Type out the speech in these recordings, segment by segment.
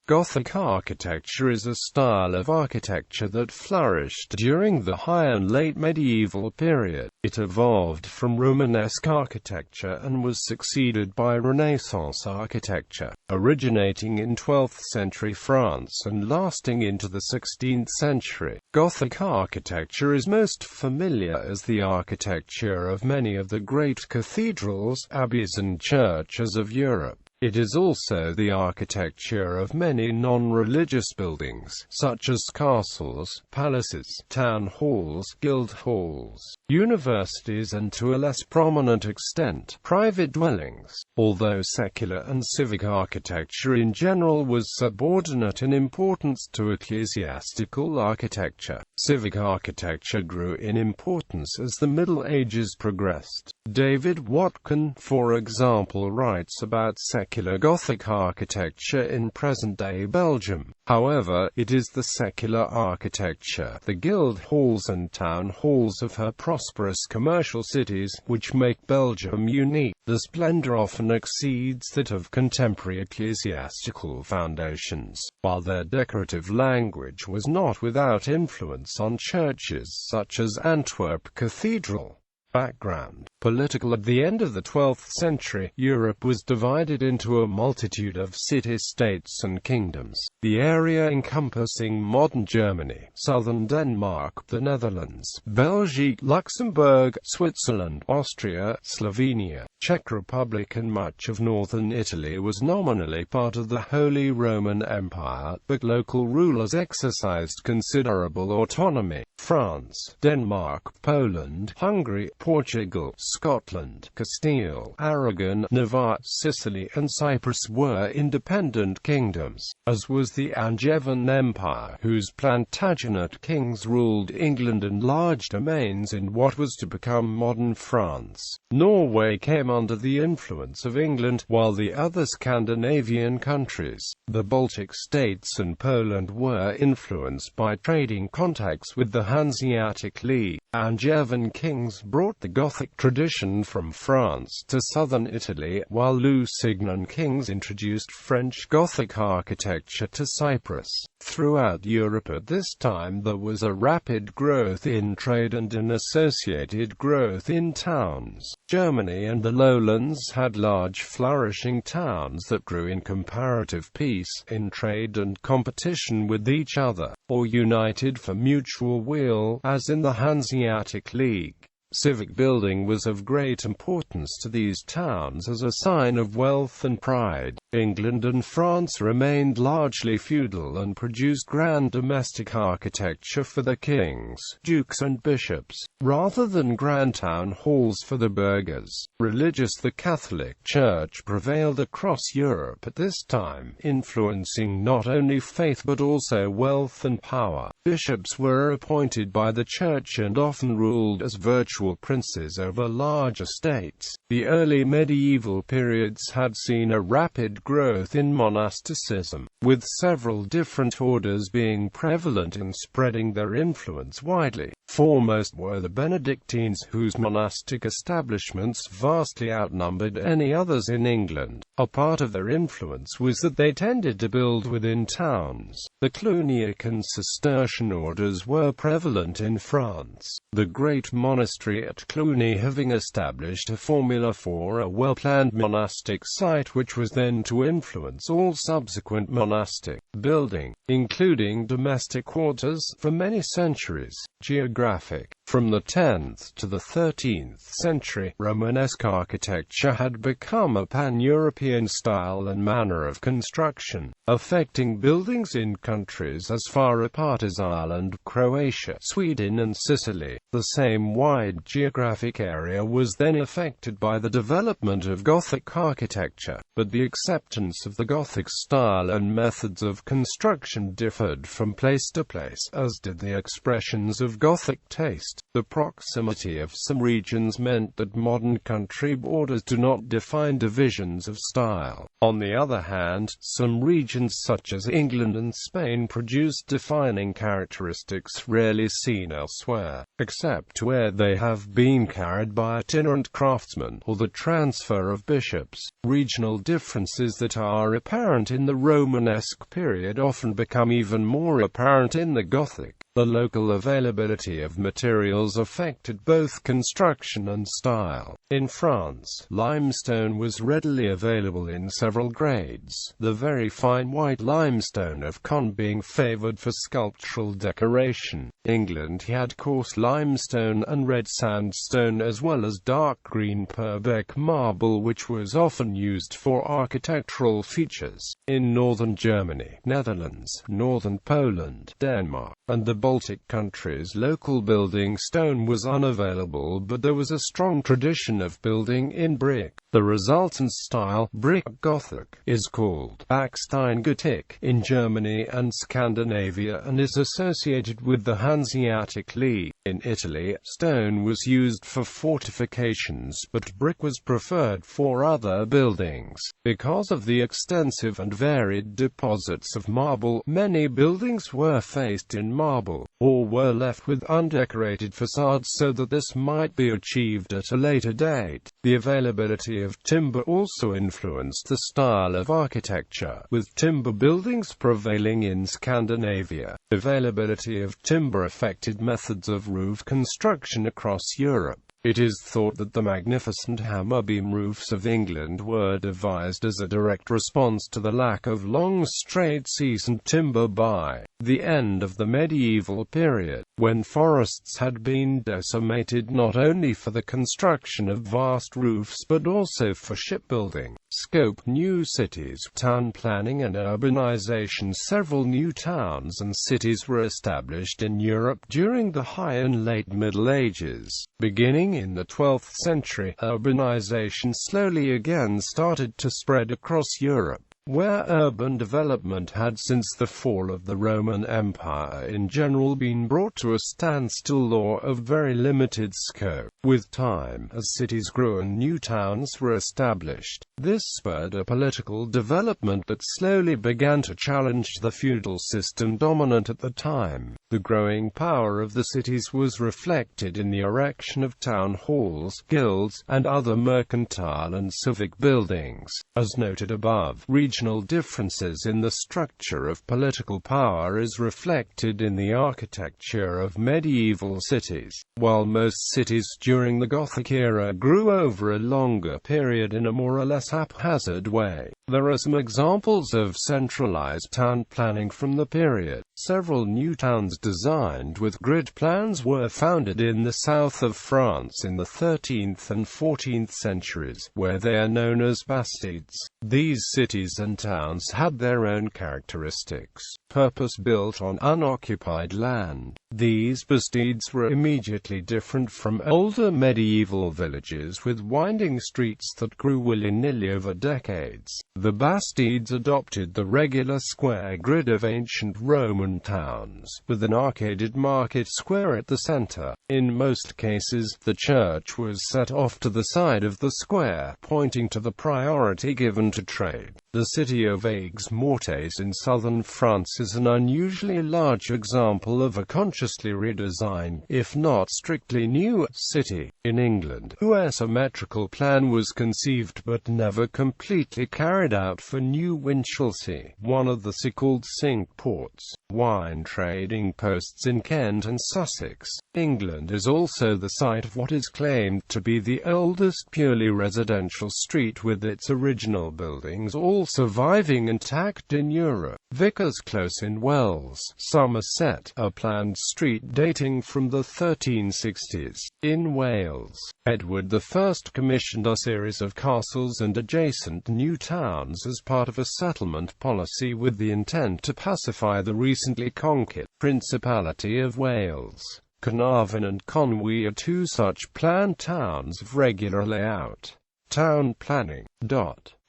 Gothic architecture is a style of architecture that flourished during the high and late medieval period. It evolved from Romanesque architecture and was succeeded by Renaissance architecture, originating in 12th century France and lasting into the 16th century. Gothic architecture is most familiar as the architecture of many of the great cathedrals, abbeys and churches of Europe. It is also the architecture of many non-religious buildings, such as castles, palaces, town halls, guild halls, universities and to a less prominent extent, private dwellings. Although secular and civic architecture in general was subordinate in importance to ecclesiastical architecture, civic architecture grew in importance as the Middle Ages progressed. David Watkin, for example, writes about secular Gothic architecture in present-day Belgium. However, it is the secular architecture, the guild halls and town halls of her prosperous commercial cities, which make Belgium unique. The splendor often exceeds that of contemporary ecclesiastical foundations, while their decorative language was not without influence on churches such as Antwerp Cathedral. Background. Political. At the end of the 12th century, Europe was divided into a multitude of city-states and kingdoms. The area encompassing modern Germany, southern Denmark, the Netherlands, Belgium, Luxembourg, Switzerland, Austria, Slovenia, Czech Republic and much of northern Italy was nominally part of the Holy Roman Empire, but local rulers exercised considerable autonomy. France, Denmark, Poland, Hungary, Portugal, Scotland, Castile, Aragon, Navarre, Sicily and Cyprus were independent kingdoms, as was the Angevin Empire, whose Plantagenet kings ruled England and large domains in what was to become modern France. Norway came under the influence of England, while the other Scandinavian countries, the Baltic states and Poland, were influenced by trading contacts with the Hanseatic League. Angevin kings brought the Gothic tradition from France to southern Italy, while Lusignan kings introduced French Gothic architecture to Cyprus. Throughout Europe at this time there was a rapid growth in trade and an associated growth in towns. Germany and the lowlands had large flourishing towns that grew in comparative peace, in trade and competition with each other, or united for mutual weal, as in the Hanseatic League. Civic building was of great importance to these towns as a sign of wealth and pride. England and France remained largely feudal and produced grand domestic architecture for the kings, dukes and bishops, rather than grand town halls for the burghers. Religious. The Catholic Church prevailed across Europe at this time, influencing not only faith but also wealth and power. Bishops were appointed by the Church and often ruled as virtual princes over large estates. The early medieval periods had seen a rapid growth in monasticism, with several different orders being prevalent and spreading their influence widely. Foremost were the Benedictines, whose monastic establishments vastly outnumbered any others in England. A part of their influence was that they tended to build within towns. The Cluniac and Cistercian orders were prevalent in France, the great monastery at Cluny having established a formula for a well-planned monastic site which was then to influence all subsequent monastic building, including domestic quarters, for many centuries. Geographic. From the 10th to the 13th century, Romanesque architecture had become a pan-European style and manner of construction, affecting buildings in countries as far apart as Ireland, Croatia, Sweden and Sicily. The same wide geographic area was then affected by the development of Gothic architecture, but the acceptance of the Gothic style and methods of construction differed from place to place, as did the expressions of Gothic taste. contrast, the proximity of some regions meant that modern country borders do not define divisions of style. On the other hand, some regions such as England and Spain produce defining characteristics rarely seen elsewhere, except where they have been carried by itinerant craftsmen or the transfer of bishops. Regional differences that are apparent in the Romanesque period often become even more apparent in the Gothic. The local availability of materials affected both construction and style. In France, limestone was readily available in several grades, the very fine white limestone of Caen being favored for sculptural decoration. England had coarse limestone and red sandstone as well as dark green Purbeck marble, which was often used for architectural features. In northern Germany, Netherlands, northern Poland, Denmark, and the Baltic countries, local building stone was unavailable, but there was a strong tradition of building in brick. The resultant style, brick Gothic, is called Backstein Gothic in Germany and Scandinavia and is associated with the Hanseatic League. In Italy, stone was used for fortifications, but brick was preferred for other buildings. Because of the extensive and varied deposits of marble, many buildings were faced in marble, or were left with undecorated facades so that this might be achieved at a later date. The availability of timber also influenced the style of architecture, with timber buildings prevailing in Scandinavia. Availability of timber affected methods of roof construction across Europe. It is thought that the magnificent hammer-beam roofs of England were devised as a direct response to the lack of long, straight, seasoned timber by the end of the medieval period, when forests had been decimated not only for the construction of vast roofs but also for shipbuilding. Scope: new cities, town planning and urbanization. Several new towns and cities were established in Europe during the High and Late Middle Ages. Beginning in the 12th century, urbanization slowly again started to spread across Europe, where urban development had since the fall of the Roman Empire in general been brought to a standstill or of very limited scope. With time, as cities grew and new towns were established, this spurred a political development that slowly began to challenge the feudal system dominant at the time. The growing power of the cities was reflected in the erection of town halls, guilds, and other mercantile and civic buildings. As noted above, regional differences in the structure of political power is reflected in the architecture of medieval cities. While most cities during the Gothic era grew over a longer period in a more or less haphazard way, there are some examples of centralized town planning from the period. Several new towns designed with grid plans were founded in the south of France in the 13th and 14th centuries, where they are known as bastides. These cities and towns had their own characteristics, purpose-built on unoccupied land. These bastides were immediately different from older medieval villages with winding streets that grew willy-nilly over decades. The bastides adopted the regular square grid of ancient Roman towns, with an arcaded market square at the center. In most cases, the church was set off to the side of the square, pointing to the priority given to trade. The city of Aigues-Mortes in southern France is an unusually large example of a consciously redesigned, if not strictly new, city. In England, a symmetrical plan was conceived but never completely carried out for New Winchelsea, one of the so-called Cinque Ports, wine trading posts in Kent and Sussex. England is also the site of what is claimed to be the oldest purely residential street, with its original buildings all surviving intact in Europe. Vickers Close in Wells, Somerset, a planned street dating from the 1360s. In Wales, Edward I commissioned a series of castles and adjacent new towns as part of a settlement policy with the intent to pacify the recently conquered Principality of Wales. Carnarvon and Conwy are two such planned towns of regular layout. Town planning.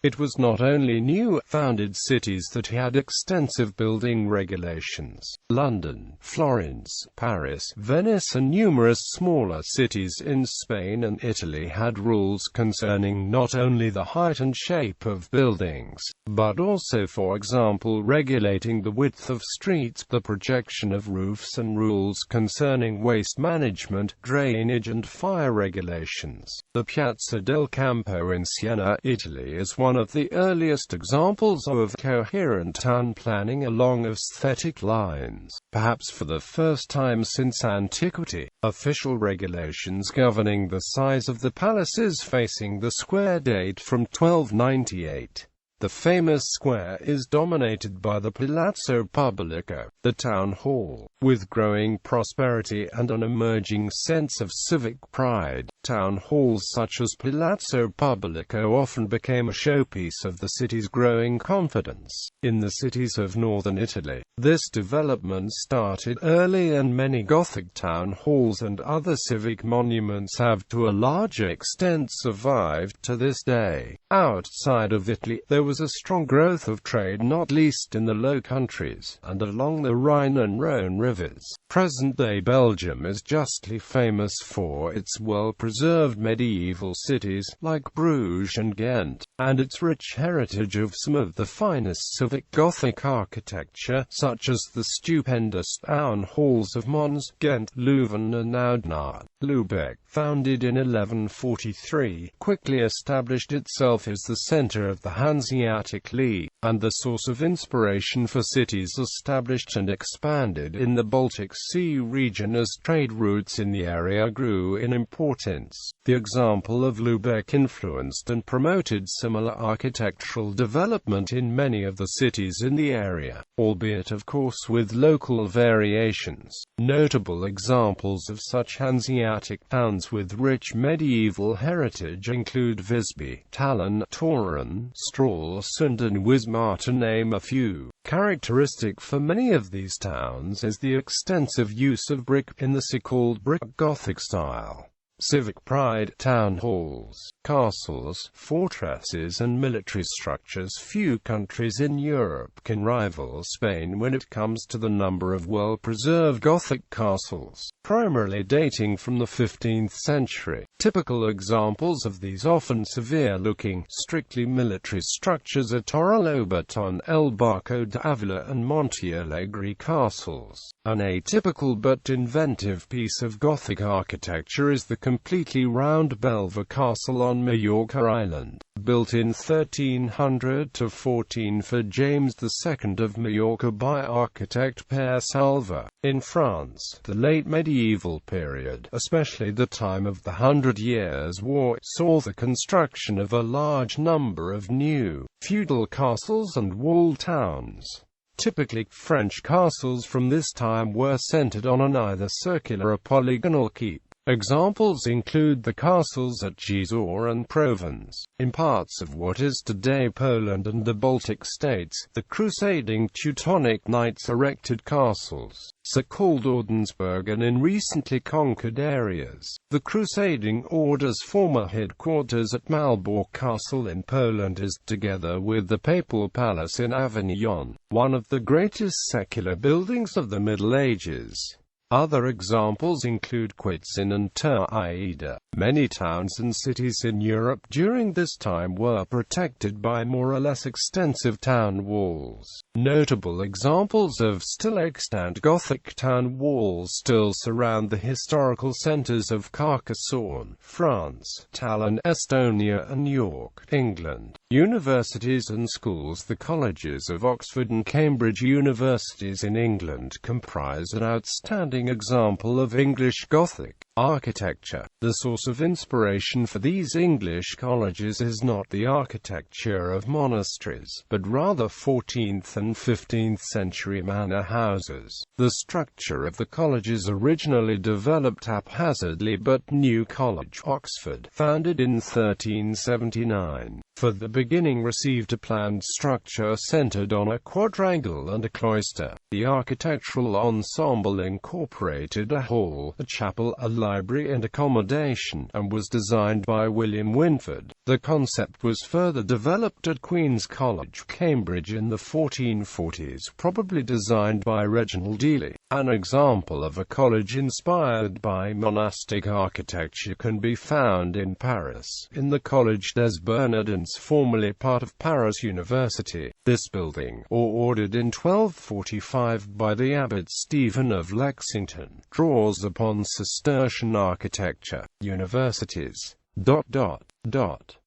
It was not only new-founded cities that had extensive building regulations. London, Florence, Paris, Venice and numerous smaller cities in Spain and Italy had rules concerning not only the height and shape of buildings, but also, for example, regulating the width of streets, the projection of roofs, and rules concerning waste management, drainage and fire regulations. The Piazza del Campo in Siena, Italy is one of the earliest examples of coherent town planning along aesthetic lines. Perhaps for the first time since antiquity, official regulations governing the size of the palaces facing the square date from 1298. The famous square is dominated by the Palazzo Pubblico, the town hall. With growing prosperity and an emerging sense of civic pride, town halls such as Palazzo Pubblico often became a showpiece of the city's growing confidence. In the cities of northern Italy, this development started early, and many Gothic town halls and other civic monuments have to a larger extent survived to this day. Outside of Italy, there was a strong growth of trade, not least in the Low Countries, and along the Rhine and Rhone rivers. Present-day Belgium is justly famous for its well-preserved medieval cities, like Bruges and Ghent, and its rich heritage of some of the finest civic Gothic architecture, such as the stupendous town halls of Mons, Ghent, Leuven and Oudenaarde. Lubeck, founded in 1143, quickly established itself as the center of the Hanseatic League, and the source of inspiration for cities established and expanded in the Baltic Sea region as trade routes in the area grew in importance. The example of Lubeck influenced and promoted similar architectural development in many of the cities in the area, albeit of course with local variations. Notable examples of such Hanseatic towns with rich medieval heritage include Visby, Tallinn, Torun, Stralsund and Wismar, to name a few. Characteristic for many of these towns is the extensive use of brick in the so-called brick Gothic style. Civic pride, town halls, castles, fortresses and military structures. Few countries in Europe can rival Spain when it comes to the number of well-preserved Gothic castles, primarily dating from the 15th century. Typical examples of these often severe-looking, strictly military structures are Torrelobaton, El Barco d'Avila and Montealegre castles. An atypical but inventive piece of Gothic architecture is the completely round Belver Castle on Majorca Island, built in 1300–14 for James II of Majorca by architect Pere Salva. In France, the late medieval period, especially the time of the 100 Years' War, saw the construction of a large number of new, feudal castles and walled towns. Typically, French castles from this time were centered on an either circular or polygonal keep. Examples include the castles at Gisors and Provence. In parts of what is today Poland and the Baltic states, the crusading Teutonic knights erected castles, so-called Ordensburg, and in recently conquered areas. The crusading order's former headquarters at Malbork Castle in Poland is, together with the Papal Palace in Avignon, one of the greatest secular buildings of the Middle Ages. Other examples include Quitzin and Tur-Aida. Many towns and cities in Europe during this time were protected by more or less extensive town walls. Notable examples of still extant Gothic town walls still surround the historical centres of Carcassonne, France, Tallinn, Estonia and York, England. Universities and schools. The colleges of Oxford and Cambridge universities in England comprise an outstanding example of English Gothic architecture. The source of inspiration for these English colleges is not the architecture of monasteries, but rather 14th and 15th century manor houses. The structure of the colleges originally developed haphazardly, but New College, Oxford, founded in 1379, for the beginning received a planned structure centered on a quadrangle and a cloister. The architectural ensemble incorporated a hall, a chapel, a library and accommodation, and was designed by William Winford. The concept was further developed at Queen's College, Cambridge in the 1440s, probably designed by Reginald Ely. An example of a college inspired by monastic architecture can be found in Paris, in the Collège des Bernardins, formerly part of Paris University. This building, ordered in 1245 by the abbot Stephen of Lexington, draws upon Cistercian architecture. Universities.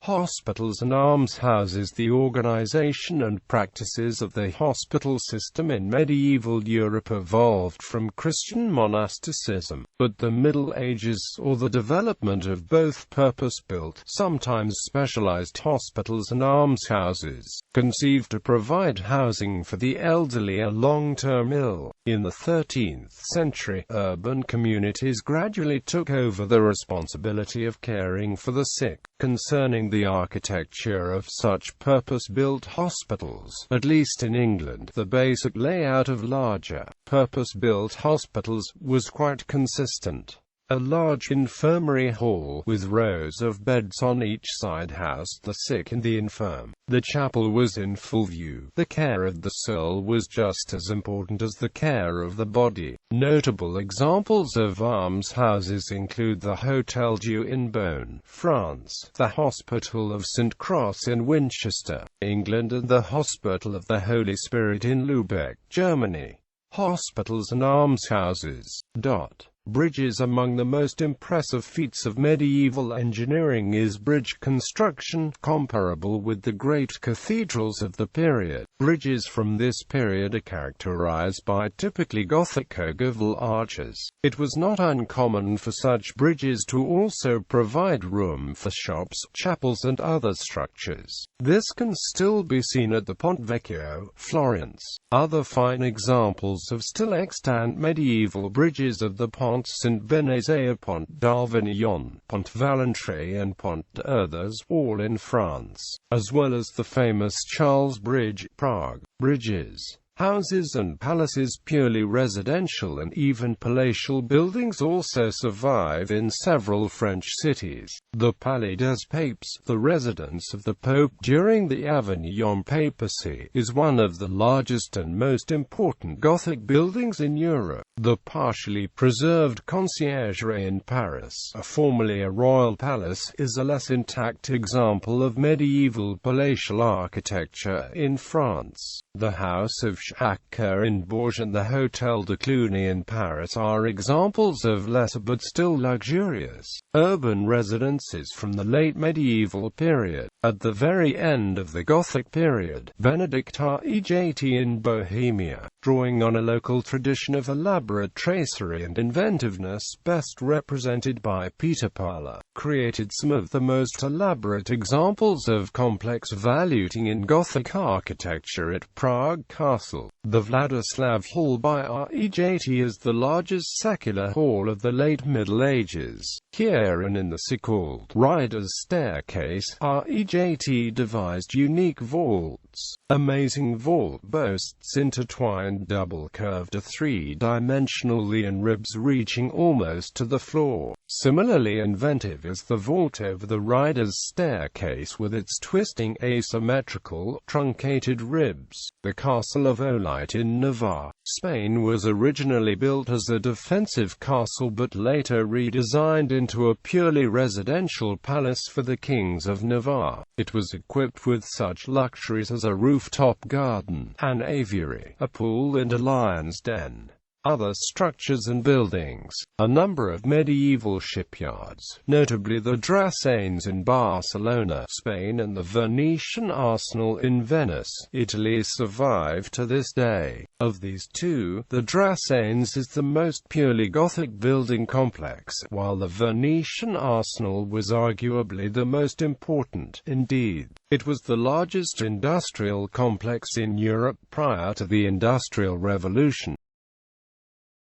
Hospitals and almshouses. The organization and practices of the hospital system in medieval Europe evolved from Christian monasticism, but the Middle Ages saw the development of both purpose-built, sometimes specialized hospitals and almshouses, conceived to provide housing for the elderly and long-term ill. In the 13th century, urban communities gradually took over the responsibility of caring for the sick. Concerning the architecture of such purpose-built hospitals, at least in England, the basic layout of larger, purpose-built hospitals was quite consistent. A large infirmary hall, with rows of beds on each side, housed the sick and the infirm. The chapel was in full view. The care of the soul was just as important as the care of the body. Notable examples of almshouses include the Hôtel Dieu in Beaune, France, the Hospital of St. Cross in Winchester, England, and the Hospital of the Holy Spirit in Lübeck, Germany. Hospitals and almshouses. Bridges. Among the most impressive feats of medieval engineering is bridge construction, comparable with the great cathedrals of the period. Bridges from this period are characterized by typically Gothic ogival arches. It was not uncommon for such bridges to also provide room for shops, chapels and other structures. This can still be seen at the Ponte Vecchio, Florence. Other fine examples of still extant medieval bridges of the Pont Saint Benazet, Pont d'Avignon, Pont Valentré and Pont d'Erzès, all in France, as well as the famous Charles Bridge, Prague. Bridges, houses and palaces, purely residential and even palatial buildings, also survive in several French cities. The Palais des Papes, the residence of the Pope during the Avignon papacy, is one of the largest and most important Gothic buildings in Europe. The partially preserved Conciergerie in Paris, formerly a royal palace, is a less intact example of medieval palatial architecture in France. The House of Jacques in Bourges and the Hôtel de Cluny in Paris are examples of lesser but still luxurious urban residences from the late medieval period. At the very end of the Gothic period, Benedict.It in Bohemia, drawing on a local tradition of elaborate tracery and inventiveness best represented by Peter Parler, created some of the most elaborate examples of complex valuting in Gothic architecture at Prague Castle. The Vladislav Hall by It is the largest secular hall of the late Middle Ages. Here and in the so-called Rider's Staircase, It devised unique vaults. Amazing vault boasts intertwined double-curved three-dimensional Leon ribs reaching almost to the floor. Similarly inventive is the vault over the Rider's Staircase with its twisting asymmetrical, truncated ribs. The Castle of Olite in Navarre, Spain was originally built as a defensive castle but later redesigned into a purely residential palace for the kings of Navarre. It was equipped with such luxuries as a rooftop garden, an aviary, a pool and a lion's den. Other structures and buildings. A number of medieval shipyards, notably the Drassanes in Barcelona, Spain, and the Venetian Arsenal in Venice, Italy, survive to this day. Of these two, the Drassanes is the most purely Gothic building complex, while the Venetian Arsenal was arguably the most important. Indeed, it was the largest industrial complex in Europe prior to the Industrial Revolution.